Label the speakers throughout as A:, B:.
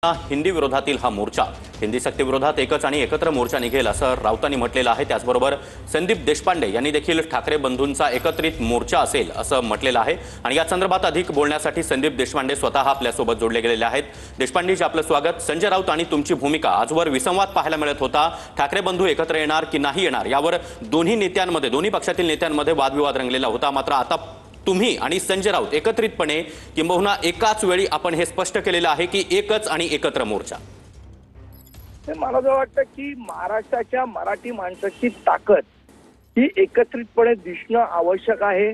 A: हिंदी विरोधातील हा मोर्चा हिंदी सक्ती विरोधात एकच आणि एकत्र मोर्चा निघेल असं राऊतांनी म्हटलेलं आहे। त्याचबरोबर संदीप देशपांडे यांनी देखील ठाकरे बंधूंचा एकत्रित मोर्चा असेल असं म्हटलेलं आहे। आणि या संदर्भात अधिक बोलण्यासाठी संदीप देशपांडे स्वतः आपल्या सोबत जोडले गेलेले आहेत। देशपांडेजी, आपलं स्वागत। संजय राऊत आणि तुमची भूमिका आजवर विसंवाद पाहायला मिळत होता। ठाकरे बंधू एकत्र येणार की नाही येणार यावर दोन्ही पक्षातील नेत्यांमध्ये वादविवाद रंगलेला होता। मात्र आता तुम्ही आणि संजय राऊत एकत्रितपणे किंबहुना एकाच वेळी आपण हे स्पष्ट केलेलं आहे की एकच आणि एकत्र मोर्चा।
B: मला असं वाटतं की महाराष्ट्राच्या मराठी माणसाची ताकद ही एकत्रितपणे दिसणं आवश्यक आहे।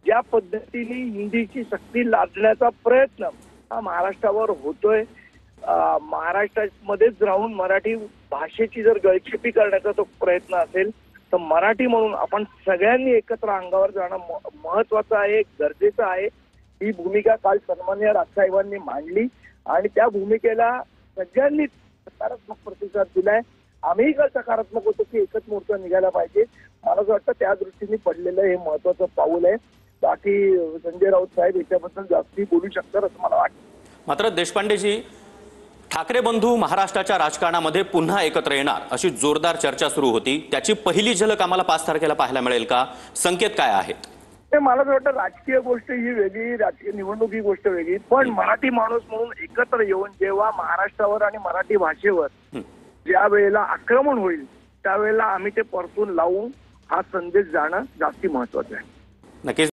B: ज्या पद्धतीने हिंदीची सक्ती लादण्याचा प्रयत्न हा महाराष्ट्रावर होतोय, महाराष्ट्रामध्येच राहून मराठी भाषेची जर गळचेपी करण्याचा तो प्रयत्न असेल तर मराठी म्हणून आपण सगळ्यांनी एकत्र अंगावर जाणं महत्वाचं आहे, गरजेचं आहे। ही भूमिका काल सन्माननीय राजसाहेबांनी मांडली आणि त्या भूमिकेला सगळ्यांनी सकारात्मक प्रतिसाद दिलाय। आम्ही काल सकारात्मक होतो की एकच मोर्चा निघायला पाहिजे। मला असं वाटतं त्या दृष्टीने पडलेलं हे महत्वाचं पाऊल आहे। बाकी संजय राऊत साहेब याच्याबद्दल जास्ती बोलू शकतात असं मला वाटतं।
A: मात्र देशपांडेजी, ठाकरे बंधू महाराष्ट्राच्या राजकारणामध्ये पुन्हा एकत्र येणार अशी जोरदार चर्चा सुरू होती। त्याची पहिली झलक आम्हाला 5 तारखेला पाहायला मिळेल का? संकेत काय आहेत?
B: मला असं वाटतं राजकीय गोष्ट ही वेगळी, राजकीय निवडणूक ही गोष्ट वेगळी, पण मराठी माणूस म्हणून एकत्र येऊन जेव्हा महाराष्ट्रावर आणि मराठी भाषेवर ज्या वेळेला आक्रमण होईल त्यावेळेला आम्ही ते परतून लावून हा संदेश जाणं जास्ती महत्वाचं आहे।
A: नक्कीच।